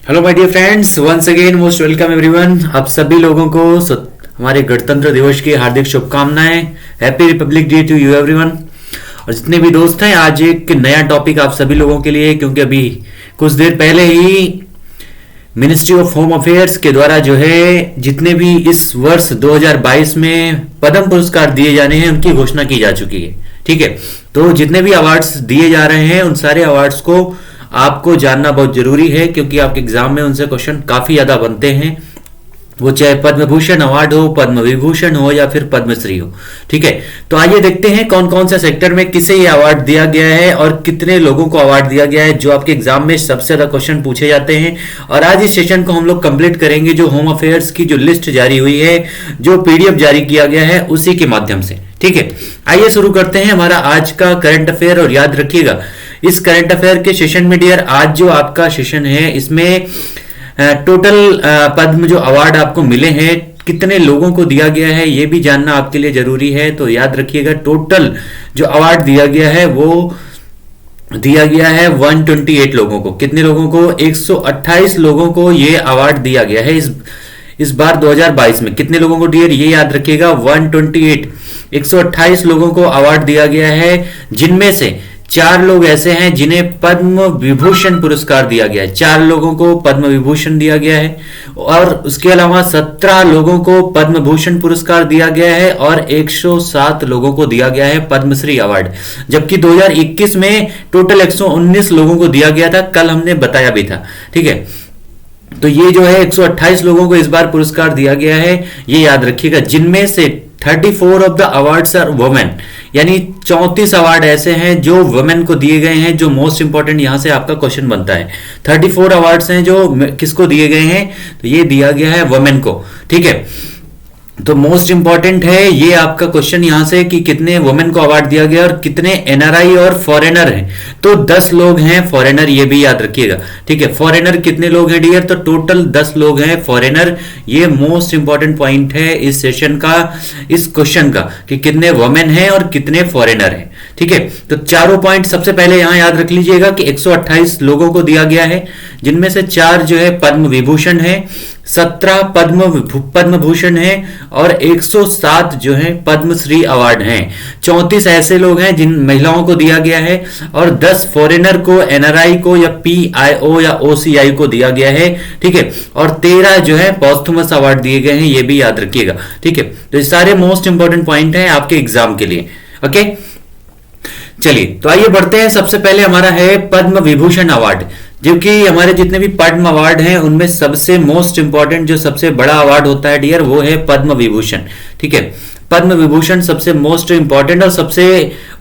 Hello my dear friends, once again most welcome everyone. आप सभी लोगों को हमारे गणतंत्र दिवस की हार्दिक शुभकामनाएं। Happy republic day to you everyone. और जितने भी दोस्त हैं, आज एक नया टॉपिक आप सभी लोगों के लिए, क्योंकि अभी कुछ देर पहले ही मिनिस्ट्री ऑफ होम अफेयर्स के द्वारा जो है जितने भी इस वर्ष 2022 में पद्म पुरस्कार दिए जाने हैं उनकी घोषणा की जा चुकी है। ठीक है, तो जितने भी अवार्ड्स दिए जा रहे हैं उन सारे अवार्ड्स को आपको जानना बहुत जरूरी है, क्योंकि आपके एग्जाम में उनसे क्वेश्चन काफी ज्यादा बनते हैं। वो चाहे पद्म भूषण अवार्ड हो, पद्म विभूषण हो या फिर पद्मश्री हो। ठीक है, तो आइए देखते हैं कौन कौन से सेक्टर में किसे ये अवार्ड दिया गया है और कितने लोगों को अवार्ड दिया गया है, जो आपके एग्जाम में सबसे ज्यादा क्वेश्चन पूछे जाते हैं। और आज इस सेशन को हम लोग कंप्लीट करेंगे जो होम अफेयर्स की जो लिस्ट जारी हुई है, जो पीडीएफ जारी किया गया है, उसी के माध्यम से। ठीक है, आइए शुरू करते हैं हमारा आज का करंट अफेयर। और याद रखिएगा, इस करंट अफेयर के सेशन में डियर, आज जो आपका सेशन है इसमें टोटल पद्म जो अवार्ड आपको मिले हैं, कितने लोगों को दिया गया है, ये भी जानना आपके लिए जरूरी है। तो याद रखिएगा, टोटल जो अवार्ड दिया गया है वो दिया गया है 128 लोगों को। कितने लोगों को? 128 लोगों को ये अवार्ड दिया गया है इस बार 2022 में। कितने लोगों को डियर? ये याद रखिएगा, 128 लोगों को अवार्ड दिया गया है, जिनमें से 4 लोग ऐसे हैं जिन्हें पद्म विभूषण पुरस्कार दिया गया है। 4 लोगों को पद्म विभूषण दिया गया है, और उसके अलावा 17 लोगों को पद्म भूषण पुरस्कार दिया गया है, और 107 लोगों को दिया गया है पद्मश्री अवार्ड। जबकि 2021 में टोटल 119 लोगों को दिया गया था, कल हमने बताया भी था। ठीक है, तो ये जो है 128 लोगों को इस बार पुरस्कार दिया गया है, ये याद रखिएगा। जिनमें से 34 of the awards are women, यानी 34 अवार्ड ऐसे हैं जो वुमेन को दिए गए हैं। जो मोस्ट इंपॉर्टेंट यहां से आपका क्वेश्चन बनता है, 34 अवार्ड्स हैं जो किसको दिए गए हैं, तो ये दिया गया है वुमेन को। ठीक है, तो मोस्ट इंपॉर्टेंट है ये आपका क्वेश्चन यहां से कि कितने वुमेन को अवार्ड दिया गया और कितने एनआरआई और फॉरेनर हैं। तो 10 लोग हैं फॉरेनर, ये भी याद रखिएगा। ठीक है, फॉरेनर कितने लोग हैं डियर? तो टोटल 10 लोग हैं फॉरेनर। ये मोस्ट इंपॉर्टेंट पॉइंट है इस सेशन का, इस क्वेश्चन का, कि कितने वुमेन हैं और कितने फॉरेनर हैं। ठीक है, तो चारों पॉइंट सबसे पहले यहां याद रख लीजिएगा कि 128 लोगों को दिया गया है, जिनमें से 4 जो है पद्म विभूषण है, 17 पद्म भूषण है, और 107 जो है पद्मश्री अवार्ड हैं। 34 ऐसे लोग हैं जिन महिलाओं को दिया गया है, और 10 फॉरेनर को, एनआरआई को या पीआईओ या ओसीआई को दिया गया है। ठीक है, और 13 जो है पॉस्थुमस अवार्ड दिए गए हैं, ये भी याद रखिएगा। ठीक है, तो ये सारे मोस्ट इंपॉर्टेंट पॉइंट हैं आपके एग्जाम के लिए। ओके, चलिए तो आइए बढ़ते हैं। सबसे पहले हमारा है पद्म विभूषण अवार्ड, जो कि हमारे जितने भी पद्म अवार्ड हैं उनमें सबसे मोस्ट इंपॉर्टेंट, जो सबसे बड़ा अवार्ड होता है डियर, वो है पद्म विभूषण। ठीक है, पद्म विभूषण सबसे मोस्ट इंपॉर्टेंट और सबसे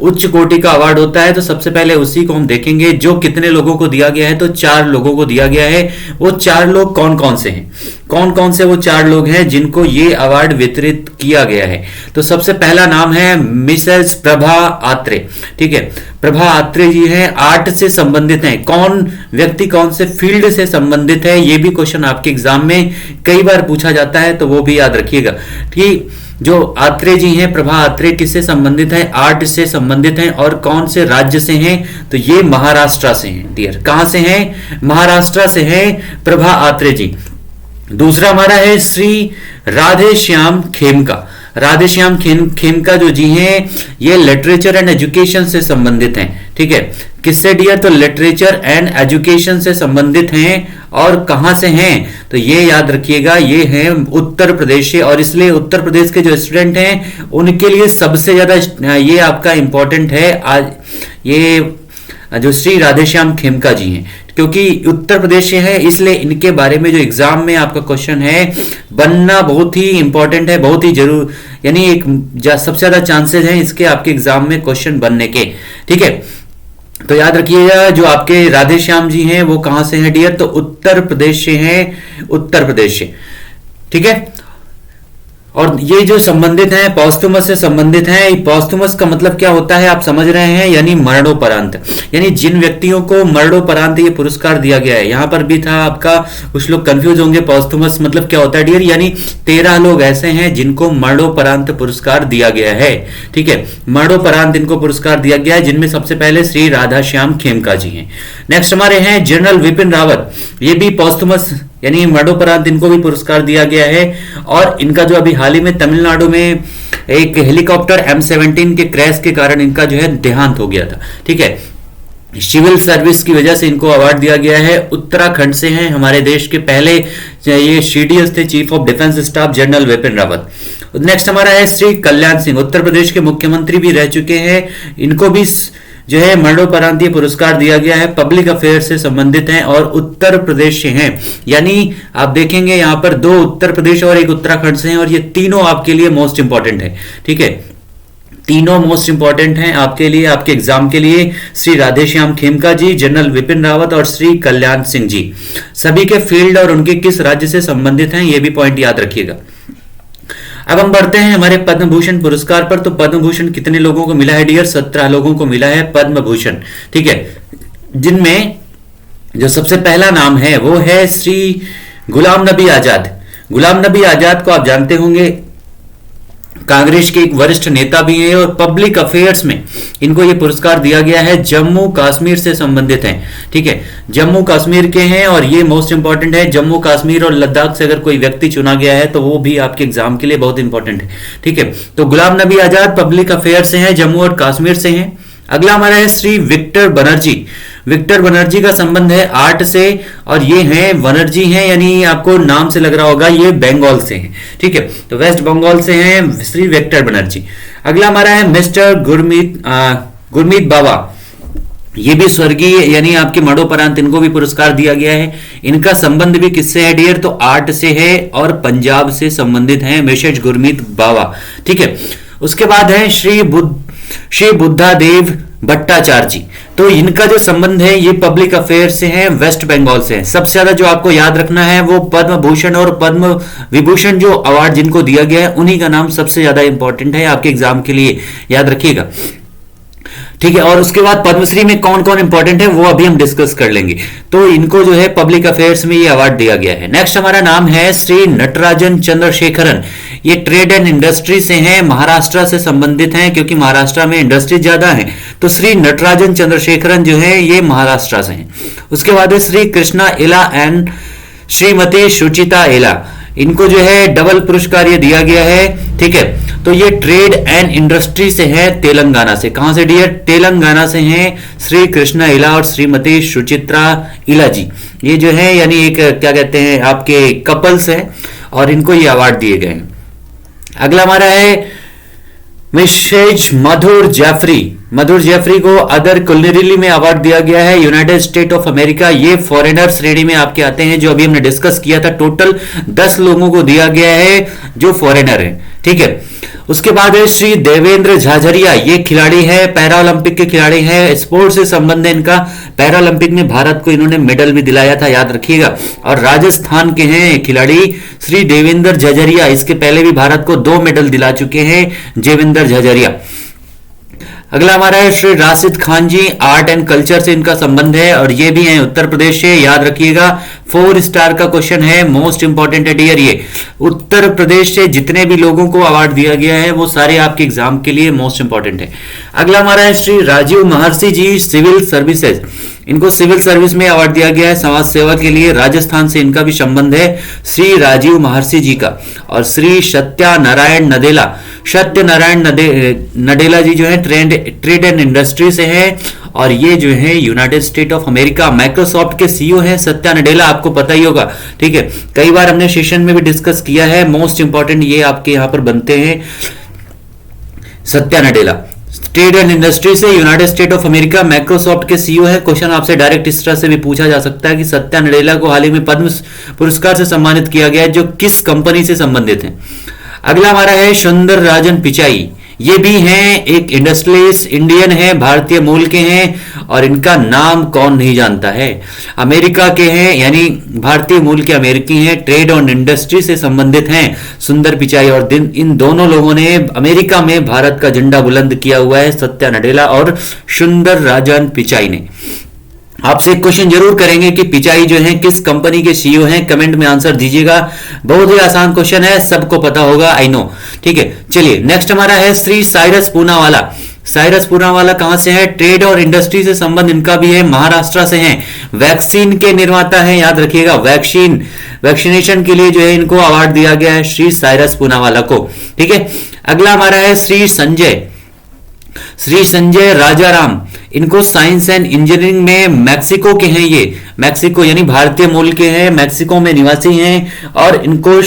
उच्च कोटि का अवार्ड होता है। तो सबसे पहले उसी को हम देखेंगे, जो कितने लोगों को दिया गया है। तो 4 लोगों को दिया गया है। वो 4 लोग कौन कौन से हैं? कौन कौन से वो 4 लोग हैं जिनको ये अवार्ड वितरित किया गया है? तो सबसे पहला नाम है मिसेस प्रभा आत्रे। ठीक है, प्रभा आत्रे जी हैं, आर्ट से संबंधित हैं। कौन व्यक्ति कौन से फील्ड से संबंधित है, ये भी क्वेश्चन आपके एग्जाम में कई बार पूछा जाता है, तो वो भी याद रखिएगा कि जो आत्रे जी हैं, प्रभा आत्रे, किससे संबंधित है? आर्ट से संबंधित हैं। और कौन से राज्य से हैं? तो ये महाराष्ट्र से हैं डियर। कहां से हैं? महाराष्ट्र से हैं प्रभा आत्रे जी। दूसरा हमारा है श्री राधे श्याम खेमका। राधे श्याम खेमका जो जी हैं, ये लिटरेचर एंड एजुकेशन से संबंधित हैं। ठीक है, किससे डियर? तो लिटरेचर एंड एजुकेशन से संबंधित हैं। और कहां से हैं? तो ये याद रखिएगा, ये हैं उत्तर प्रदेश से। और इसलिए उत्तर प्रदेश के जो स्टूडेंट हैं उनके लिए सबसे ज्यादा ये आपका इंपॉर्टेंट है आज, ये जो श्री राधेश्याम खेमका जी हैं, क्योंकि उत्तर प्रदेश से है, इसलिए इनके बारे में जो एग्जाम में आपका क्वेश्चन है बनना बहुत ही इंपॉर्टेंट है, बहुत ही जरूर, यानी एक सबसे ज्यादा चांसेस हैं इसके आपके एग्जाम में क्वेश्चन बनने के। ठीक है, तो याद रखिएगा, जो आपके राधेश्याम जी हैं वो कहां से हैं डियर? तो उत्तर प्रदेश से हैं, उत्तर प्रदेश से। ठीक है, और ये जो संबंधित हैं पॉस्थुमस से संबंधित हैं, पॉस्थुमस का मतलब क्या होता है आप समझ रहे हैं, यानी मरणोपरांत, यानी जिन व्यक्तियों को मरणोपरांत ये पुरस्कार दिया गया है। यहां पर भी था आपका, कुछ लोग कंफ्यूज होंगे पॉस्थुमस मतलब क्या होता है डियर, यानी 13 लोग ऐसे हैं जिनको मरणोपरांत पुरस्कार दिया गया है। ठीक है, मरणोपरांत इनको पुरस्कार दिया गया है, जिनमें सबसे पहले श्री राधाश्याम खेमका जी हैं। नेक्स्ट हमारे हैं जनरल विपिन रावत, ये भी पॉस्थुमस यानी मरणोपरांत इनको भी पुरस्कार दिया गया है। और इनका जो अभी हाल ही में तमिलनाडु में एक हेलीकॉप्टर M17 के क्रैश के कारण इनका जो है देहांत हो गया था। ठीक है, सिविल सर्विस की वजह से इनको अवार्ड दिया गया है। उत्तराखंड से हैं, हमारे देश के पहले ये CDS थे, chief of defence staff, general Vipin Rawat. Next हमारा है श्री कल्याण सिंह, उत्तर प्रदेश के मुख्यमंत्री भी रह चुके हैं। इनको भी जो है मरणोपरांत पुरस्कार दिया गया है, पब्लिक अफेयर से संबंधित हैं और उत्तर प्रदेश से हैं। यानी आप देखेंगे यहां पर 2 उत्तर प्रदेश और 1 उत्तराखंड से हैं, और ये तीनों आपके लिए मोस्ट इंपॉर्टेंट है। ठीक है, तीनों मोस्ट इंपॉर्टेंट हैं आपके लिए, आपके एग्जाम के लिए। श्री राधेश्याम खेमका जी, जनरल विपिन रावत और श्री कल्याण सिंह जी, सभी के फील्ड और उनके किस राज्य से संबंधित हैं ये भी पॉइंट याद रखिएगा। अब हम बढ़ते हैं हमारे पद्म भूषण पुरस्कार पर। तो पद्म भूषण कितने लोगों को मिला है डियर? 17 लोगों को मिला है पद्म भूषण। ठीक है, जिनमें जो सबसे पहला नाम है वो है श्री गुलाम नबी आजाद। गुलाम नबी आजाद को आप जानते होंगे, कांग्रेस के एक वरिष्ठ नेता भी हैं और पब्लिक अफेयर्स में इनको ये पुरस्कार दिया गया है, जम्मू कश्मीर से संबंधित हैं। ठीक है, जम्मू कश्मीर के हैं और ये मोस्ट इंपॉर्टेंट है। जम्मू कश्मीर और लद्दाख से अगर कोई व्यक्ति चुना गया है तो वो भी आपके एग्जाम के लिए बहुत इंपॉर्टेंट है। ठीक है, तो गुलाम नबी आजाद पब्लिक अफेयर से हैं, जम्मू और कश्मीर से हैं। अगला हमारा है श्री विक्टर बनर्जी। विक्टर बनर्जी का संबंध है आर्ट से, और ये हैं बनर्जी हैं, यानी आपको नाम से लग रहा होगा ये बंगाल से हैं। ठीक है, तो वेस्ट बंगाल से हैं श्री विक्टर बनर्जी। अगला हमारा है मिस्टर गुरमीत बाबा, ये भी स्वर्गीय यानी आपके मरणोपरांत इनको भी पुरस्कार दिया गया है। इनका संबंध भी किससे है डियर? तो आर्ट से है और पंजाब से संबंधित हैं मिसेज गुरमीत बाबा। ठीक है, उसके बाद है श्री बुद्धा देव भट्टाचार्य जी। तो इनका जो संबंध है ये पब्लिक अफेयर से है, वेस्ट बंगाल से है। सबसे ज्यादा जो आपको याद रखना है वो पद्म भूषण और पद्म विभूषण जो अवार्ड जिनको दिया गया है उन्हीं का नाम सबसे ज्यादा इंपॉर्टेंट है आपके एग्जाम के लिए, याद रखिएगा। ठीक है, और उसके बाद पद्मश्री में कौन कौन इंपॉर्टेंट है वो अभी हम डिस्कस कर लेंगे। तो इनको जो है पब्लिक अफेयर्स में ये अवार्ड दिया गया है। नेक्स्ट हमारा नाम है श्री नटराजन चंद्रशेखरन, ये ट्रेड एंड इंडस्ट्री से हैं, महाराष्ट्र से संबंधित हैं क्योंकि महाराष्ट्र में इंडस्ट्री ज्यादा है। तो श्री नटराजन चंद्रशेखरन जो है ये महाराष्ट्र से हैं। उसके बाद है श्री कृष्णा एला एंड श्रीमती सुचिता एला, इनको जो है डबल पुरस्कार ये दिया गया है। ठीक है, तो ये ट्रेड एंड इंडस्ट्री से है तेलंगाना से। कहां से डियर? तेलंगाना से हैं श्री कृष्णा इला और श्रीमती सुचित्रा इला जी। ये जो है यानी एक क्या कहते हैं आपके कपल्स है और इनको ये अवार्ड दिए गए हैं। अगला हमारा है मिसेज मधुर जेफरी। मधुर जेफरी को अदर कुलिनरी में अवार्ड दिया गया है यूनाइटेड स्टेट ऑफ अमेरिका। ये फॉरेनर श्रेणी में आपके आते हैं, जो अभी हमने डिस्कस किया था। टोटल 10 लोगों को दिया गया है जो फॉरेनर है। ठीक है, उसके बाद है श्री देवेंद्र झाझरिया, ये खिलाड़ी है, पैरा ओलंपिक के खिलाड़ी है, स्पोर्ट्स से संबंध है इनका। पैरा ओलंपिक में भारत को इन्होंने मेडल भी दिलाया था, याद रखिएगा। और राजस्थान के हैं खिलाड़ी श्री देवेंद्र झाझरिया, इसके पहले भी भारत को 2 मेडल दिला चुके हैं देवेंद्र झाझरिया। अगला हमारा है श्री राशिद खान जी, आर्ट एंड कल्चर से इनका संबंध है और ये भी हैं उत्तर प्रदेश से, याद रखिएगा। 4 स्टार का क्वेश्चन है, मोस्ट इंपॉर्टेंट है डियर। ये उत्तर प्रदेश से जितने भी लोगों को अवार्ड दिया गया है वो सारे आपके एग्जाम के लिए मोस्ट इंपॉर्टेंट है। अगला हमारा है श्री राजीव महर्षि जी, सिविल सर्विसेज, इनको सिविल सर्विस में अवार्ड दिया गया है समाज सेवा के लिए। राजस्थान से इनका भी संबंध है श्री राजीव महर्षि जी का। और श्री सत्यानारायण नदेला, सत्यनारायण नडेला जी जो है ट्रेड एंड इंडस्ट्री से है और ये जो है United State of America Microsoft के सीईओ है सत्या नडेला, आपको पता ही होगा। ठीक है, कई बार हमने सेशन में भी डिस्कस किया है, मोस्ट इंपॉर्टेंट ये आपके यहां पर बनते हैं Satya Nadella. Trade and industry से United State of America Microsoft के सीईओ है। क्वेश्चन आपसे डायरेक्ट इस तरह से भी पूछा जा सकता है कि सत्या नडेला को हाल ही में पद्म पुरस्कार से सम्मानित किया गया है, जो किस कंपनी से संबंधित है। अगला हमारा है सुंदर राजन पिचाई, ये भी हैं एक इंडस्ट्रियलिस्ट, इंडियन है, भारतीय मूल के हैं और इनका नाम कौन नहीं जानता है। अमेरिका के हैं, यानी भारतीय मूल के अमेरिकी हैं, ट्रेड और इंडस्ट्री से संबंधित हैं सुंदर पिचाई, और इन दोनों लोगों ने अमेरिका में भारत का झंडा बुलंद किया हुआ है, सत्या नडेला और सुंदर राजन पिचाई ने। आपसे एक क्वेश्चन जरूर करेंगे कि पिचाई जो है किस कंपनी के सीईओ हैं, कमेंट में आंसर दीजिएगा। बहुत ही आसान क्वेश्चन है, सबको पता होगा, आई नो। ठीक है, चलिए नेक्स्ट हमारा है श्री साइरस पूनावाला। साइरस पूनावाला कहां से है? ट्रेड और इंडस्ट्री से संबंध इनका भी है, महाराष्ट्र से हैं, वैक्सीन के निर्माता हैं, याद रखिएगा, वैक्सीनेशन के लिए जो है इनको अवार्ड दिया गया है श्री साइरस पूनावाला को। ठीक है, अगला हमारा है श्री संजय राजाराम। इनको साइंस एंड इंजीनियरिंग में मैक्सिको के हैं, ये मैक्सिको यानी भारतीय मूल के हैं, मैक्सिको में निवासी हैं, और इनको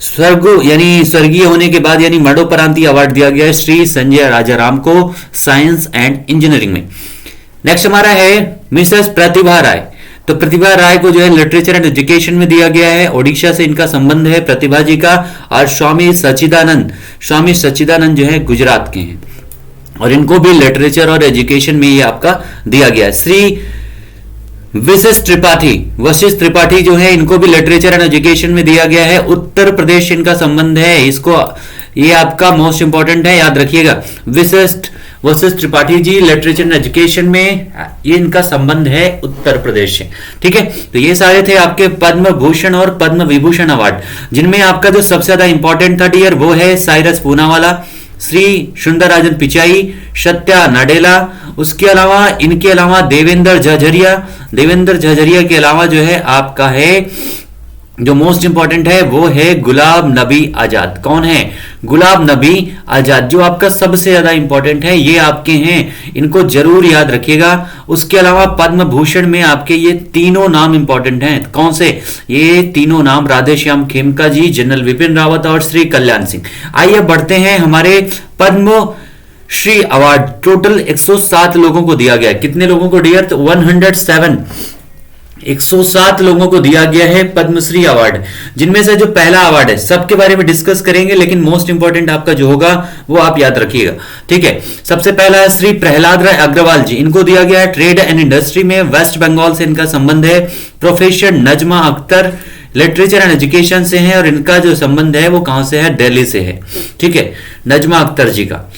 स्वर्गीय होने के बाद यानी मरणोपरांति अवार्ड दिया गया है श्री संजय राजाराम को साइंस एंड इंजीनियरिंग में। नेक्स्ट हमारा है मिसेस प्रतिभा राय। तो प्रतिभा राय को जो है लिटरेचर एंड एजुकेशन में दिया गया है, ओडिशा से इनका संबंध है प्रतिभा जी का। और स्वामी सच्चिदानंद जो है गुजरात के हैं, और इनको भी लिटरेचर और एजुकेशन में ये आपका दिया गया है। श्री वशिष्ठ त्रिपाठी जो है इनको भी लिटरेचर एंड एजुकेशन में दिया गया है, उत्तर प्रदेश से इनका संबंध है, इसको ये आपका मोस्ट इंपॉर्टेंट है, याद रखिएगा। Vashishtha Tripathi ji literature and education में ये इनका संबंध है उत्तर प्रदेश से। ठीक है, तो ये सारे थे आपके पद्म भूषण और पद्म विभूषण अवार्ड, जिनमें आपका जो सबसे ज्यादा इंपॉर्टेंट था डियर वो है साइरस पूनावाला, श्री सुंदरराजन पिचाई, सत्या नडेला, उसके अलावा इनके अलावा देवेंद्र झझरिया के अलावा जो है आपका है जो मोस्ट इंपॉर्टेंट है वो है गुलाब नबी आजाद। कौन है? गुलाब नबी आजाद, जो आपका सबसे ज्यादा इंपॉर्टेंट है, ये आपके हैं, इनको जरूर याद रखिएगा। उसके अलावा पद्म भूषण में आपके ये तीनों नाम इंपॉर्टेंट हैं। कौन से? ये तीनों नाम राधेश्याम खेमका जी, जनरल विपिन रावत और श्री कल्याण सिंह। आइए बढ़ते हैं हमारे पद्म श्री अवार्ड। टोटल 107 लोगों को दिया गया है। कितने लोगों को डियर? तो 107 लोगों को दिया गया है पद्मश्री अवार्ड, जिनमें से जो पहला अवार्ड है सबके बारे में डिस्कस करेंगे, लेकिन मोस्ट इंपॉर्टेंट आपका जो होगा वो आप याद रखिएगा। ठीक है, सबसे पहला है श्री प्रहलाद राय अग्रवाल जी, इनको दिया गया है ट्रेड एंड इंडस्ट्री में, वेस्ट बंगाल से इनका संबंध है। Professor Najma Akhtar literature and education से है, और इनका जो संबंध है वो कहां से है? दिल्ली से है। ठीक है, नजमा अख्तर जी का।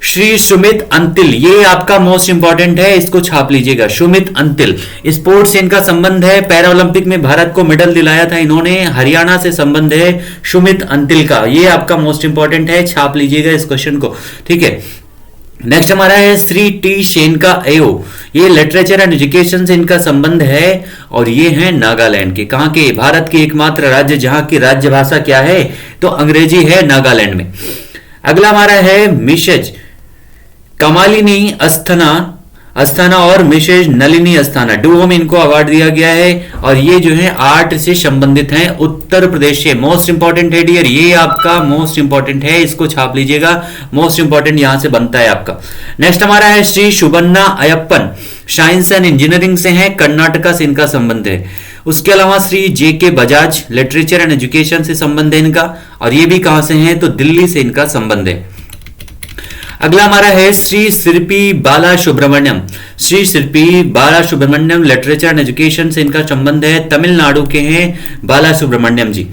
श्री सुमित अंतिल, ये आपका मोस्ट इंपॉर्टेंट है, इसको छाप लीजिएगा। सुमित अंतिल, स्पोर्ट्स से इनका संबंध है, पैरा ओलंपिक में भारत को मेडल दिलाया था इन्होंने, हरियाणा से संबंध है सुमित अंतिल का, ये आपका मोस्ट इंपॉर्टेंट है, छाप लीजिएगा इस क्वेश्चन को। ठीक है, नेक्स्ट हमारा है श्री टी शेनका एओ, ये लिटरेचर एंड एजुकेशन से इनका संबंध है, और ये हैं नागालैंड के। कहां के? भारत के एकमात्र राज्य जहां की राज्य भाषा क्या है? तो अंग्रेजी है, नागालैंड में। अगला हमारा है मिसेज कमालिनी अस्थाना और मिसेज नलिनी अस्थाना, डुओ में इनको अवार्ड दिया गया है, और ये जो है आर्ट से संबंधित हैं, उत्तर प्रदेश से। मोस्ट इंपॉर्टेंट है डियर, ये आपका मोस्ट इंपॉर्टेंट है, इसको छाप लीजिएगा, मोस्ट इंपॉर्टेंट यहां से बनता है आपका। नेक्स्ट हमारा है Shri Subanna Ayyappan, science and engineering से हैं, कर्नाटका से इनका संबंध है। उसके अलावा Shri J K. Bajaj, literature and education से संबंध है इनका, और ये भी कहां से हैं? तो दिल्ली से इनका संबंध है। अगला हमारा है श्री शिल्पी बाला सुब्रमण्यम, लिटरेचर एंड एजुकेशन से इनका संबंध है, तमिलनाडु के हैं बाला सुब्रमण्यम जी।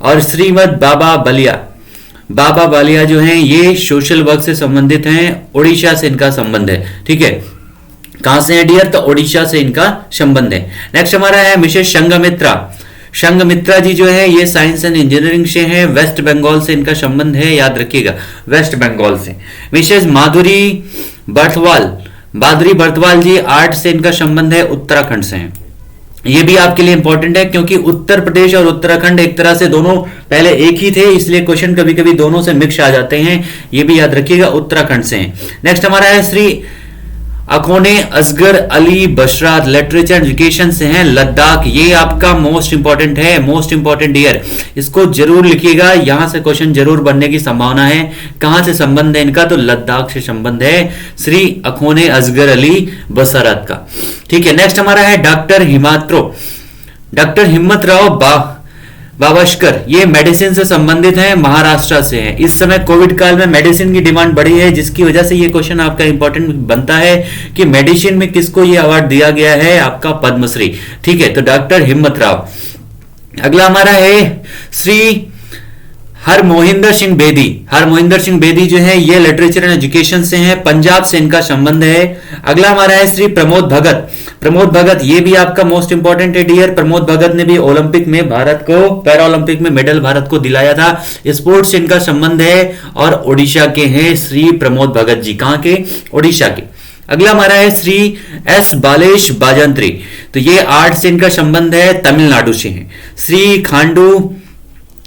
और श्रीमद बाबा बालिया जो हैं ये सोशल वर्क से संबंधित हैं, उड़ीसा से इनका संबंध है। ठीक है, कहां से है डियर? तो उड़ीसा से इनका संबंध है। नेक्स्ट हमारा है मिसेस संघमित्रा जी जो है ये साइंस एंड इंजीनियरिंग से हैं, वेस्ट बंगाल से इनका संबंध है, याद रखिएगा, वेस्ट बंगाल से। मिसेस माधुरी बर्थवाल जी आर्ट से इनका संबंध है, उत्तराखंड से हैं। ये भी आपके लिए इंपॉर्टेंट है, क्योंकि उत्तर प्रदेश और उत्तराखंड एक तरह से दोनों पहले एक ही थे, इसलिए क्वेश्चन कभी कभी दोनों से मिक्स आ जाते हैं, ये भी याद रखिएगा, उत्तराखंड से हैं। नेक्स्ट हमारा है श्री अखोने असगर अली बशरात, लिटरेचर एजुकेशन से हैं, लद्दाख, ये आपका मोस्ट इंपॉर्टेंट है, मोस्ट इंपॉर्टेंट ईयर, इसको जरूर लिखिएगा, यहां से क्वेश्चन जरूर बनने की संभावना है। कहां से संबंध है इनका? तो लद्दाख से संबंध है, श्री अखोने असगर अली बशरात का। ठीक है, नेक्स्ट हमारा है डॉक्टर हिम्मतराव बावस्कर, ये मेडिसिन से संबंधित हैं, महाराष्ट्र से हैं। इस समय कोविड काल में मेडिसिन की डिमांड बढ़ी है, जिसकी वजह से ये क्वेश्चन आपका इंपॉर्टेंट बनता है कि मेडिसिन में किसको ये अवार्ड दिया गया है, आपका पद्मश्री। ठीक है, तो डॉक्टर हिम्मत राव। अगला हमारा है श्री हरमोहिंदर सिंह बेदी। हरमोहिंदर सिंह बेदी जो है ये लिटरेचर एंड एजुकेशन से हैं, पंजाब से इनका संबंध है। अगला हमारा है श्री प्रमोद भगत। प्रमोद भगत ये भी आपका मोस्ट इंपॉर्टेंट है डियर। प्रमोद भगत ने भी ओलंपिक में भारत को, पैरा ओलंपिक में मेडल भारत को दिलाया था। स्पोर्ट्स से इनका संबंध है और ओडिशा के हैं श्री प्रमोद भगत जी। कहां के? ओडिशा के। अगला हमारा है श्री एस बालेश बाजंत्री। तो ये आर्ट से इनका संबंध है, तमिलनाडु से हैं। श्री खांडू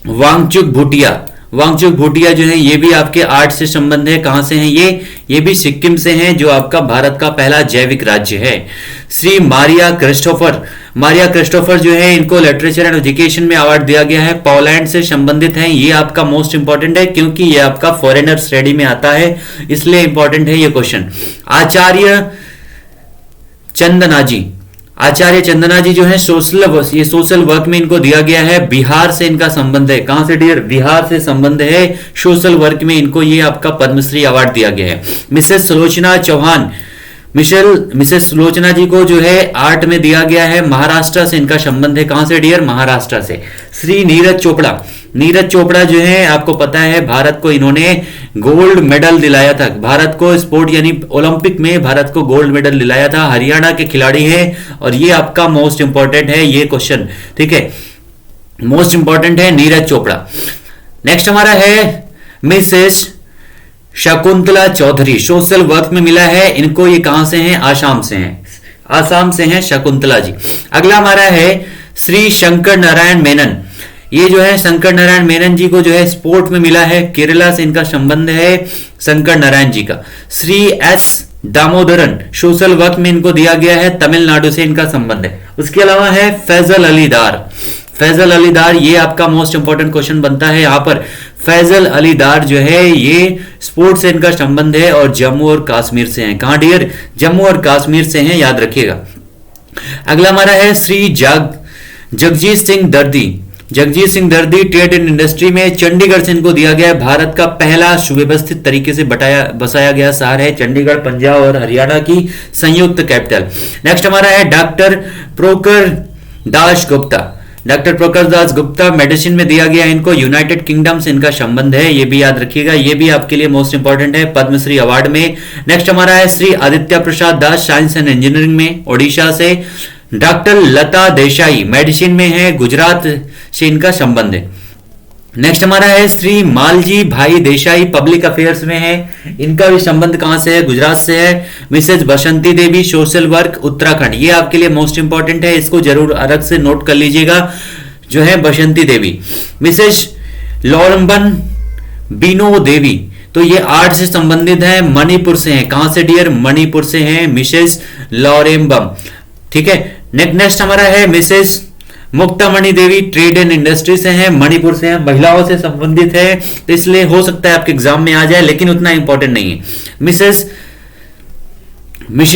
वांगचुक भूटिया। वांगचुक भूटिया जो है ये भी आपके आर्ट से संबंध है। कहां से हैं ये भी सिक्किम से हैं, जो आपका भारत का पहला जैविक राज्य है। श्री मारिया क्रिस्टोफर। मारिया क्रिस्टोफर जो है इनको लिटरेचर एंड एजुकेशन में अवार्ड दिया गया है, पोलैंड से संबंधित हैं। ये आपका मोस्ट इंपॉर्टेंट है क्योंकि ये आपका फॉरेनर स्टडी में आता है, इसलिए इंपॉर्टेंट है ये क्वेश्चन। आचार्य चंदनाजी। आचार्य चंदना जी जो है सोशल वर्क में इनको दिया गया है, बिहार से इनका संबंध है। कहां से डियर? बिहार से संबंध है। सोशल वर्क में इनको ये आपका पद्मश्री अवार्ड दिया गया है। मिसेस सुलोचना चौहान। मिसेस सुलोचना जी को जो है आर्ट में दिया गया है, महाराष्ट्र से इनका संबंध है। कहां से डियर? महाराष्ट्र से। श्री नीरज चोपड़ा। नीरज चोपड़ा जो है आपको पता है भारत को इन्होंने गोल्ड मेडल दिलाया था। भारत को स्पोर्ट यानी ओलंपिक में भारत को गोल्ड मेडल दिलाया था। हरियाणा के खिलाड़ी हैं और ये आपका मोस्ट इंपॉर्टेंट है ये क्वेश्चन। ठीक है, मोस्ट इंपॉर्टेंट है नीरज चोपड़ा। नेक्स्ट हमारा है Mrs Shakuntala Chaudhary. Social work में मिला है इनको। ये कहां से हैं? आसाम से हैं। आसाम से हैं शकुंतला जी। अगला हमारा है श्री शंकर नारायण मेनन। ये जो है शंकर नारायण मेनन जी को जो है स्पोर्ट में मिला है, केरला से इनका संबंध है शंकर नारायण जी का। Shri S Damodaran. Social work में इनको दिया गया है, तमिलनाडु से इनका संबंध है। उसके अलावा है फैजल अली डार। फैजल अली डार ये आपका मोस्ट इंपॉर्टेंट क्वेश्चन बनता है यहां पर। फैजल अली डार जो है ये स्पोर्ट्स से इनका संबंध है और जम्मू और कश्मीर से हैं। कहां डियर? जम्मू और कश्मीर से हैं, याद रखिएगा। अगला हमारा है श्री जगजीत सिंह दर्दी। जगजीत सिंह दर्दी ट्रेड एंड इंडस्ट्री में, चंडीगढ़ से इनको दिया गया है। भारत का पहला सुव्यवस्थित तरीके से बसाया गया शहर है चंडीगढ़, पंजाब और हरियाणा की संयुक्त कैपिटल। नेक्स्ट हमारा है डॉक्टर प्रोकर दास गुप्ता। डॉक्टर प्रकाश दास गुप्ता मेडिसिन में दिया गया इनको, यूनाइटेड किंगडम से इनका संबंध है, ये भी याद रखिएगा। ये भी आपके लिए मोस्ट इंपॉर्टेंट है पद्मश्री अवार्ड में। नेक्स्ट हमारा है श्री आदित्य प्रसाद दास, साइंस एंड इंजीनियरिंग में, ओडिशा से। डॉक्टर लता देसाई मेडिसिन में है, गुजरात से इनका संबंध है। नेक्स्ट हमारा है श्री मालजी भाई देसाई, पब्लिक अफेयर्स में है, इनका भी संबंध कहां से है? गुजरात से है। मिसेज बसंती देवी सोशल वर्क उत्तराखंड, ये आपके लिए मोस्ट इंपॉर्टेंट है, इसको जरूर अलग से नोट कर लीजिएगा, जो है बसंती देवी। मिसेज लॉरम्बन बीनो देवी, तो ये आर्ट से संबंधित है, मणिपुर से है। कहां से डियर? मणिपुर से है मिसेज लॉरेम्बम। ठीक है, नेक्स्ट हमारा है Mrs Muktamani Devi, trade and industry से हैं, मणिपुर से हैं, महिलाओं से संबंधित है, तो इसलिए हो सकता है आपके एग्जाम में आ जाए, लेकिन उतना इंपॉर्टेंट नहीं है। मिसेस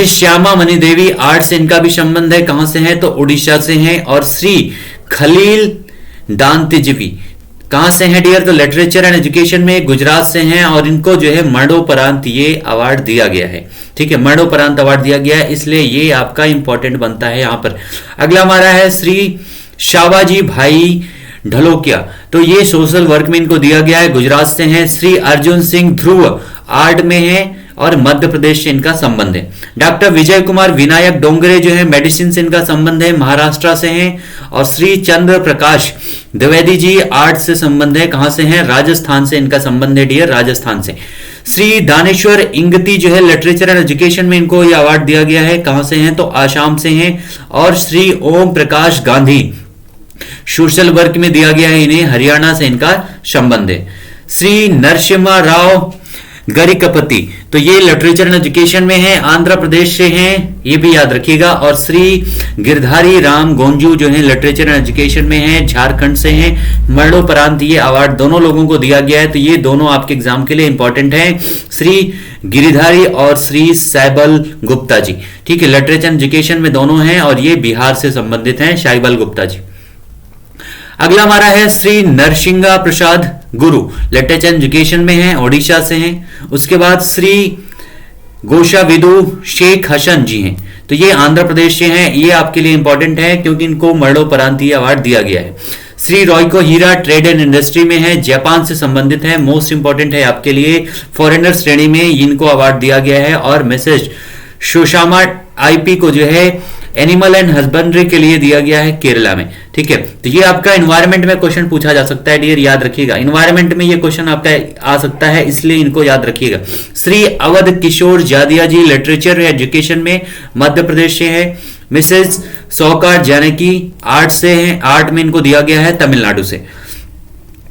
श्यामा मणि देवी, आर्ट से इनका भी संबंध है। कहां से हैं? तो उड़ीसा से हैं। और श्री खलील दांतिजीवी कहां से हैं डियर? तो लिटरेचर एंड एजुकेशन में गुजरात से हैं और इनको जो है मरणोपरांत ये अवार्ड दिया गया है। ठीक है, मरणोपरांत अवार्ड दिया गया है, इसलिए ये आपका इंपॉर्टेंट बनता है यहां पर। अगला हमारा है श्री शाबाजी भाई ढलोकिया, तो ये सोशल वर्क में इनको दिया गया है, गुजरात से हैं। श्री अर्जुन सिंह ध्रुव आर्ट में है और मध्य प्रदेश से इनका संबंध है। डॉक्टर विजय कुमार विनायक डोंगरे जो है मेडिसिन से इनका संबंध है, महाराष्ट्र से हैं। और श्री चंद्र प्रकाश द्विवेदी जी आर्ट से संबंध है, कहां से हैं? राजस्थान से इनका संबंध है डियर, राजस्थान से। श्री दानेश्वर इंगती जो है लिटरेचर एंड एजुकेशन में इनको यह अवार्ड दिया गया है, कहां से हैं? तो आसाम से हैं। और श्री ओम प्रकाश गांधी सोशल वर्क में दिया गया है इन्हें, हरियाणा से इनका संबंध है। श्री नरसिम्हा राव गरिकपति, तो ये लिटरेचर एंड एजुकेशन में है, आंध्र प्रदेश से हैं, ये भी याद रखिएगा। और श्री गिरधारी राम गोंजू जो है लिटरेचर एंड एजुकेशन में है, झारखंड से हैं। मरणोपरांत ये अवार्ड दोनों लोगों को दिया गया है, तो ये दोनों आपके एग्जाम के लिए इंपॉर्टेंट है, श्री गिरिधारी और श्री साइबल गुप्ता जी। ठीक है, लिटरेचर एंड एजुकेशन में दोनों हैं और ये बिहार से संबंधित हैं, साइबल गुप्ता जी। अगला हमारा है श्री नरसिंगा प्रसाद गुरु, लिटरेचर एजुकेशन में है, ओडिशा से हैं। उसके बाद श्री गोशाविदु शेख हसन जी हैं, तो ये आंध्र प्रदेश से हैं। ये आपके लिए इंपॉर्टेंट है क्योंकि इनको मरणोपरांति अवार्ड दिया गया है। श्री रॉयको हीरा ट्रेड एंड इंडस्ट्री में है, जापान से संबंधित है, मोस्ट इंपॉर्टेंट है आपके लिए। फॉरेनर श्रेणी में इनको अवार्ड दिया गया है। और मिसेज सुषमा आईपी को जो है एनिमल एंड हस्बेंड्री के लिए दिया गया है केरला में, ठीक है। तो ये आपका एनवायरमेंट में क्वेश्चन पूछा जा सकता है डियर, याद रखिएगा। एनवायरमेंट में ये क्वेश्चन आपका आ सकता है, इसलिए इनको याद रखिएगा। श्री अवध किशोर जादिया जी लिटरेचर एजुकेशन में मध्य प्रदेश से है। मिसेज सौकार जानकी आर्ट से है, आर्ट में इनको दिया गया है तमिलनाडु से।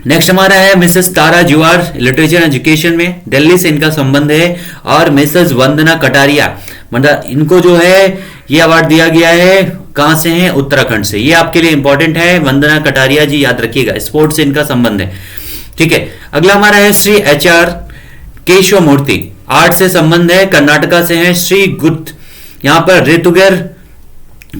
नेक्स्ट हमारा है मिसेस तारा जुआर लिटरेचर एजुकेशन में, दिल्ली से इनका संबंध है। और मिसेस वंदना कटारिया, मतलब इनको जो है ये अवार्ड दिया गया है, कहां से हैं, उत्तराखंड से। ये आपके लिए इंपॉर्टेंट है, वंदना कटारिया जी याद रखिएगा, स्पोर्ट्स से इनका संबंध है, ठीक है। अगला हमारा है श्री एच.आर. केशव मूर्ति, आर्ट से संबंध है, कर्नाटका से है। श्री गुप्त, यहां पर ऋतुगर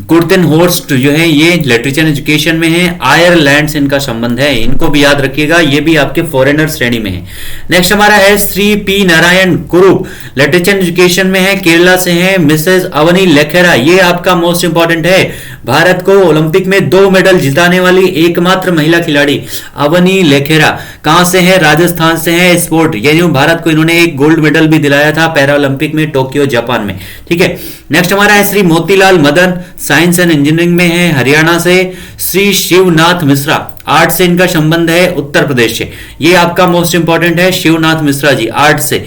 कुर्तन होर्स्ट जो है ये लिटरेचर एजुकेशन में है, आयरलैंड से इनका संबंध है, इनको भी याद रखिएगा, ये भी आपके फॉरेनर श्रेणी में है। नेक्स्ट हमारा है श्री पी नारायण कुरूप, लिटरेचर एजुकेशन में है, केरला से है। मिसेस अवनी लेखेरा, ये आपका मोस्ट इंपॉर्टेंट है, भारत को ओलंपिक में 2 मेडल जिताने वाली एकमात्र महिला खिलाड़ी अवनी लेखेरा, कहां से है, राजस्थान से है। स्पोर्ट यानी भारत को इन्होंने एक गोल्ड मेडल भी दिलाया था पैरा ओलंपिक में टोक्यो जापान में, ठीक है। नेक्स्ट हमारा है Shri Motilal Madan, science and engineering में है, हरियाणा से। श्री शिवनाथ मिश्रा, आर्ट से इनका संबंध है, उत्तर प्रदेश से। ये आपका मोस्ट इंपॉर्टेंट है, शिवनाथ मिश्रा जी आर्ट से।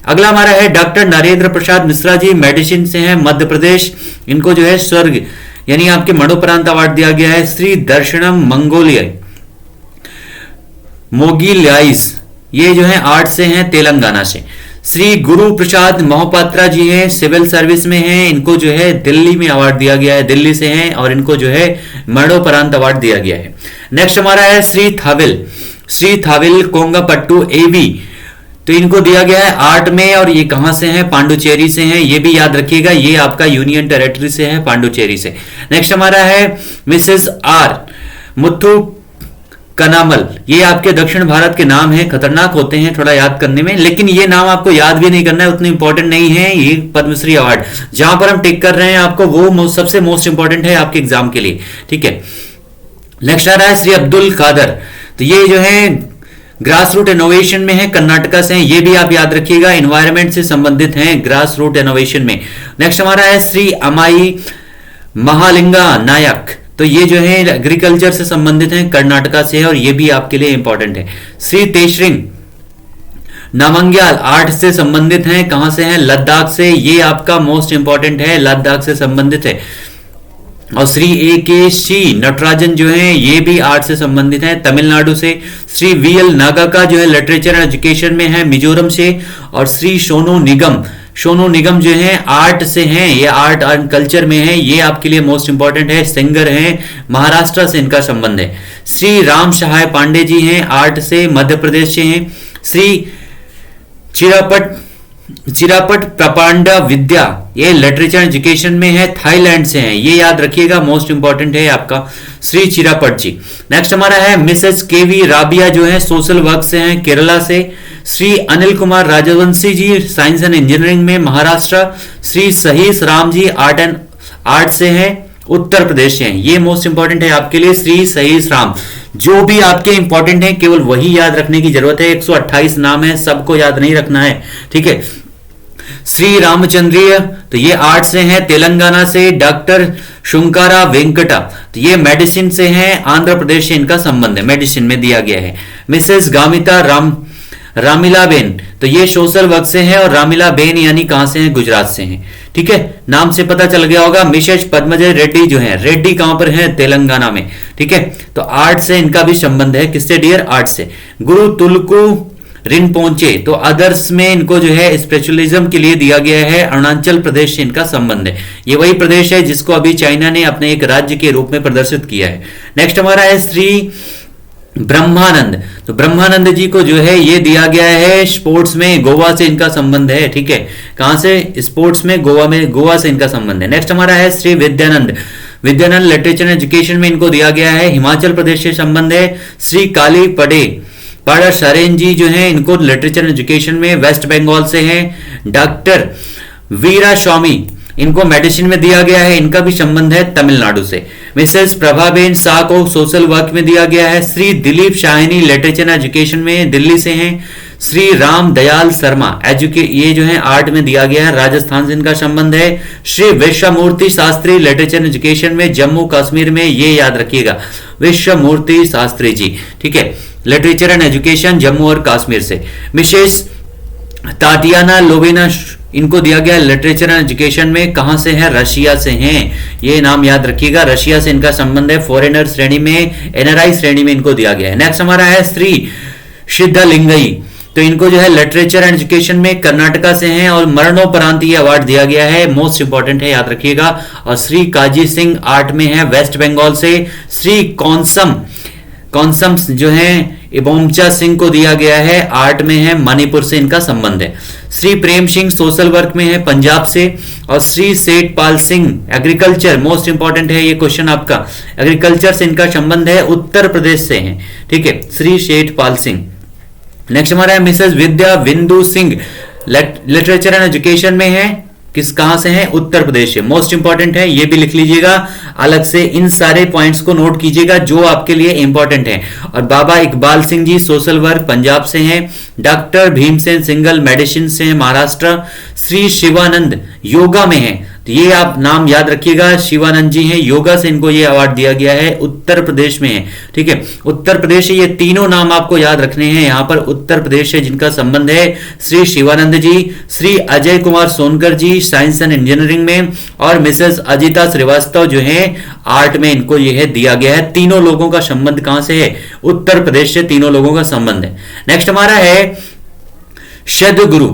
अगला हमारा है डॉक्टर नरेंद्र प्रसाद मिश्रा जी, मेडिसिन से है, मध्य प्रदेश। इनको जो है स्वर्ग यानी आपके मरणोपरांत अवार्ड दिया गया है। श्री दर्शनम मंगोलिया मोगिलाइस, ये जो है आर्ट से हैं, तेलंगाना से। श्री गुरु प्रसाद मोहपात्रा जी हैं, सिविल सर्विस में हैं, इनको जो है दिल्ली में अवार्ड दिया गया है, दिल्ली से हैं, और इनको जो है मरणोपरांत अवार्ड दिया गया है। नेक्स्ट हमारा है श्री थाविल कोंगापट्टू एवी, तो इनको दिया गया है आर्ट में, और ये कहां से हैं, पांडुचेरी से हैं, ये भी याद रखिएगा, ये आपका यूनियन टेरिटरी से है, पांडुचेरी से। नेक्स्ट हमारा है मिसेस आर मुथु कनामल, ये आपके दक्षिण भारत के नाम है, खतरनाक होते हैं थोड़ा याद करने में, लेकिन ये नाम आपको याद भी नहीं करना है, उतने इंपॉर्टेंट नहीं है। ये पद्मश्री अवार्ड जहां पर हम टिक कर रहे हैं आपको वो सबसे मोस्ट इंपॉर्टेंट है आपके एग्जाम के लिए, ठीक है। नेक्स्ट आ रहा है श्री अब्दुल कादर, तो ये जो है ग्रास रूट इनोवेशन में है, कर्नाटका से हैं, ये भी आप याद रखिएगा, एनवायरमेंट से संबंधित हैं ग्रास रूट इनोवेशन में। नेक्स्ट हमारा है श्री अमाई महालिंगा नायक, तो ये जो है एग्रीकल्चर से संबंधित हैं, कर्नाटका से है, और ये भी आपके लिए इंपॉर्टेंट है। श्री तेशरिंग नामंग्याल आर्ट से संबंधित हैं, कहां से हैं, लद्दाख से, ये आपका मोस्ट इंपॉर्टेंट है, लद्दाख से संबंधित है। और श्री ए के सी नटराजन जो है ये भी आर्ट से संबंधित है, तमिलनाडु से। श्री वी एल नागा का जो है लिटरेचर एजुकेशन में है, मिजोरम से। और श्री सोनू निगम जो है आर्ट से हैं, ये आर्ट एंड कल्चर में है, ये आपके लिए मोस्ट इंपॉर्टेंट है, सिंगर हैं, महाराष्ट्र से इनका संबंध है। श्री राम सहाय पांडे जी हैं, आर्ट से, मध्य प्रदेश से हैं। श्री चिरापट प्रपांडा विद्या, ये लिटरेचर एजुकेशन में है, थाईलैंड से हैं, ये याद रखिएगा, मोस्ट इंपॉर्टेंट है आपका श्री चिरापट जी। नेक्स्ट हमारा है मिसेस केवी राबिया, जो है सोशल वर्क से हैं, केरला से। श्री अनिल कुमार राजवंशी जी साइंस एंड इंजीनियरिंग में, महाराष्ट्र। श्री सहीश राम जी आर्ट से हैं, उत्तर प्रदेश से हैं, ये मोस्ट इंपॉर्टेंट है आपके लिए, श्री सहीश राम। जो भी आपके इंपॉर्टेंट है केवल वही याद रखने की जरूरत है, 128 नाम है, सबको याद नहीं रखना है, ठीक है। श्री रामचंद्रिय, तो ये आर्ट से हैं, तेलंगाना से। डॉक्टर शुंकारा वेंकटा, तो ये मेडिसिन से हैं, आंध्र प्रदेश से इनका संबंध है, मेडिसिन में दिया गया है। मिसेस गामिता रामिला बेन, तो ये सोशल वर्क से है, और रामिला बेन यानी कहां से हैं, गुजरात से हैं, ठीक है, नाम से पता चल गया होगा। मिसेस पद्मजय रेड्डी जो है, रेड्डी कहां पर है, तेलंगाना में, ठीक है। तो आर्ट से इनका भी संबंध है, किससे डियर, आर्ट से। गुरु तुलकू रिनपोंचे, तो अदर्स में इनको जो है स्पिरिचुअलिज्म के लिए दिया गया है, अरुणाचल प्रदेश से इनका संबंध है, ये वही प्रदेश है जिसको अभी चाइना ने अपने एक राज्य के रूप में प्रदर्शित किया है। नेक्स्ट हमारा है श्री ब्रह्मानंद, तो ब्रह्मानंद जी को जो है ये दिया गया है स्पोर्ट्स में, गोवा से इनका संबंध है, ठीक है, कहां से, स्पोर्ट्स में, गोवा से इनका संबंध है। नेक्स्ट हमारा है श्री विद्यानंद विद्यानंद लिटरेचर एजुकेशन में इनको दिया गया है। हिमाचल प्रदेश से संबंध है। श्री काली पाड़ा सरेन जी जो है इनको लिटरेचर एजुकेशन में वेस्ट बंगाल से हैं। डॉक्टर वीरा स्वामी इनको मेडिसिन में दिया गया है, इनका भी संबंध है तमिलनाडु से। मिसेस प्रभाबेन शाह को सोशल वर्क में दिया गया है। श्री दिलीप शाहिनी लिटरेचर एजुकेशन में दिल्ली से हैं। श्री राम दयाल शर्मा ये जो है आर्ट में दिया गया है, राजस्थान से इनका संबंध है। श्री विश्वमूर्ति शास्त्री लिटरेचर एजुकेशन में जम्मू कश्मीर में, ये याद रखिएगा विश्वमूर्ति शास्त्री जी, ठीक है, लिटरेचर एंड एजुकेशन जम्मू और कश्मीर से। मिसेस ताटियाना लोवेना इनको दिया गया लिटरेचर एंड एजुकेशन में, कहां से है, रशिया से हैं, ये नाम याद रखिएगा, रशिया से इनका संबंध है। फॉरेनर श्रेणी में, एनआरआई श्रेणी में इनको दिया गया है। नेक्स्ट हमारा है श्री सिद्धलिंगई, तो इनको जो है लिटरेचर एंड एजुकेशन में कर्नाटका से हैं और मरणोपरांत ये अवार्ड दिया गया है, मोस्ट इंपॉर्टेंट है, याद रखिएगा। और श्री काजी सिंह आर्ट में है, वेस्ट बंगाल से। श्री कौनसम जो है इबोमचा सिंह को दिया गया है, आर्ट में है, मणिपुर से इनका संबंध है। श्री प्रेम सिंह सोशल वर्क में है, पंजाब से। और Shri Sethpal Singh agriculture, most important है ये क्वेश्चन आपका, एग्रीकल्चर से इनका संबंध है, उत्तर प्रदेश से है, ठीक है, श्री सेठपाल सिंह। नेक्स्ट हमारा है मिसेस विद्या बिंदु सिंह, लिटरेचर एंड एजुकेशन में है, कहां से है, उत्तर प्रदेश से, मोस्ट इंपॉर्टेंट है, ये भी लिख लीजिएगा अलग से, इन सारे पॉइंट्स को नोट कीजिएगा जो आपके लिए इंपॉर्टेंट है। और बाबा इकबाल सिंह जी सोशल वर्क पंजाब से हैं। डॉक्टर भीमसेन सिंगल मेडिसिन से हैं, महाराष्ट्र। श्री शिवानंद योगा में है, तो ये आप नाम याद रखिएगा, शिवानंद जी हैं, योगा से इनको ये अवार्ड दिया गया है, उत्तर प्रदेश में है, ठीक है, उत्तर प्रदेश से। ये तीनों नाम आपको याद रखने हैं, यहां पर उत्तर प्रदेश से जिनका संबंध है, श्री शिवानंद जी। श्री अजय कुमार सोनकर जी साइंस एंड इंजीनियरिंग में, और मिसेस अजिता श्रीवास्तव जो है आर्ट में, इनको यह दिया गया है। तीनों लोगों का संबंध कहां से है, उत्तर प्रदेश से तीनों लोगों का संबंध है। नेक्स्ट हमारा है सद्गुरु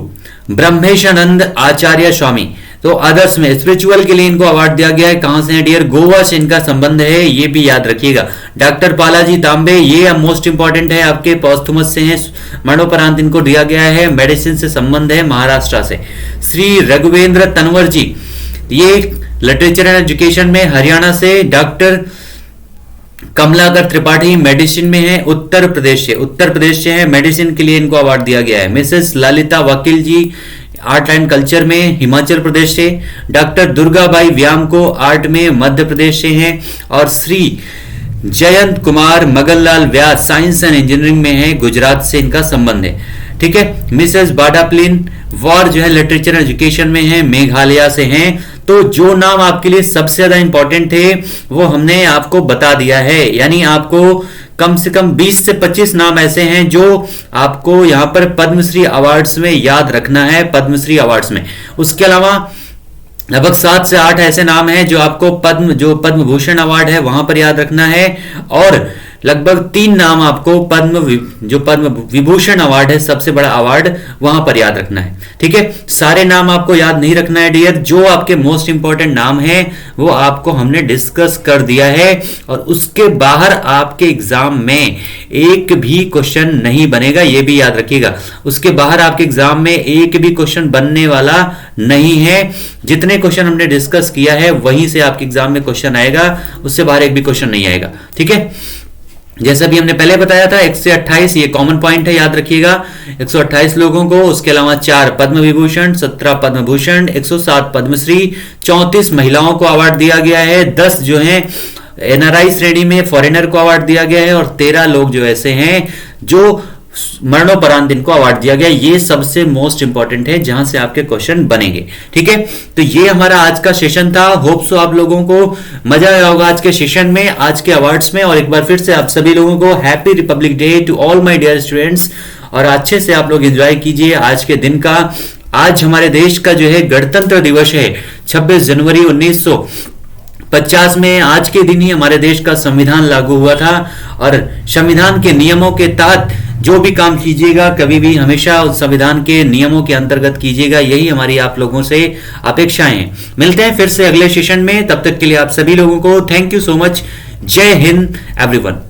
ब्रह्मेशानंद आचार्य स्वामी, तो अदर्स में स्पिरिचुअल के लिए इनको अवार्ड दिया गया है, कहां से है डियर, गोवा से इनका संबंध है, ये भी याद रखिएगा। डॉक्टर पालाजी तांबे, ये मोस्ट इंपॉर्टेंट है आपके, पॉस्थुमस से हैं, मरणोपरांत इनको दिया गया है, मेडिसिन से संबंध है, महाराष्ट्र से। श्री रघुवेंद्र तनवर जी, ये लिटरेचर एंड एजुकेशन में हरियाणा से। डॉक्टर कमलाकर त्रिपाठी मेडिसिन में है, उत्तर प्रदेश से है, मेडिसिन के लिए इनको अवार्ड दिया गया है। मिसेस ललिता वकील जी आर्ट एंड कल्चर में, हिमाचल प्रदेश से। डॉक्टर दुर्गाबाई व्याम को आर्ट में, मध्य प्रदेश से हैं। और श्री जयंत कुमार मगनलाल व्यास साइंस एंड इंजीनियरिंग में है, गुजरात से इनका संबंध है, ठीक है। मिसेस बाडाप्लिन वॉर जो है लिटरेचर एजुकेशन में है, मेघालय से हैं। तो जो नाम आपके लिए सबसे ज्यादा इंपॉर्टेंट थे वो हमने आपको बता दिया है, यानी आपको कम से कम 20 से 25 नाम ऐसे हैं जो आपको यहां पर पद्मश्री अवार्ड्स में याद रखना है, पद्मश्री अवार्ड्स में। उसके अलावा लगभग 7 से 8 ऐसे नाम हैं जो आपको पद्म भूषण अवार्ड है वहां पर याद रखना है, और लगभग 3 नाम आपको पद्म विभूषण अवार्ड है, सबसे बड़ा अवार्ड, वहां पर याद रखना है, ठीक है। सारे नाम आपको याद नहीं रखना है डियर, जो आपके मोस्ट इंपॉर्टेंट नाम है वो आपको हमने डिस्कस कर दिया है, और उसके बाहर आपके एग्जाम में एक भी क्वेश्चन नहीं बनेगा, ये भी याद रखिएगा। उसके बाहर आपके एग्जाम में एक भी क्वेश्चन बनने वाला नहीं है, जितने क्वेश्चन हमने डिस्कस किया है वहीं से आपके एग्जाम में क्वेश्चन आएगा, उससे बाहर एक भी क्वेश्चन नहीं आएगा, ठीक है। जैसा भी हमने पहले बताया था 128 ये कॉमन पॉइंट है, याद रखिएगा, 128 लोगों को, उसके अलावा 4 पद्म विभूषण, 17 पद्म भूषण, 107 पद्मश्री, 34 महिलाओं को अवार्ड दिया गया है, 10 जो है एनआरआई श्रेणी में फॉरेनर को अवार्ड दिया गया है, और 13 लोग जो ऐसे हैं जो मरणोपरांत इनको अवार्ड दिया गया। ये सबसे मोस्ट इंपॉर्टेंट है जहां से आपके क्वेश्चन बनेंगे, ठीक है। तो ये हमारा आज का सेशन था, होप सो आप लोगों को मजा आया होगा आज के सेशन में, आज के अवार्ड्स में। और एक बार फिर से आप सभी लोगों को happy republic day to all my dear students, और अच्छे से आप लोग एंजॉय कीजिए आज के दिन का। आज हमारे देश का जो है गणतंत्र दिवस है, 26 जनवरी 1950 में आज के दिन ही हमारे देश का संविधान लागू हुआ था, और संविधान के नियमों के तहत जो भी काम कीजिएगा कभी भी हमेशा उस संविधान के नियमों के अंतर्गत कीजिएगा, यही हमारी आप लोगों से अपेक्षाएं हैं। मिलते हैं फिर से अगले सेशन में, तब तक के लिए आप सभी लोगों को थैंक यू सो मच। जय हिंद एवरीवन।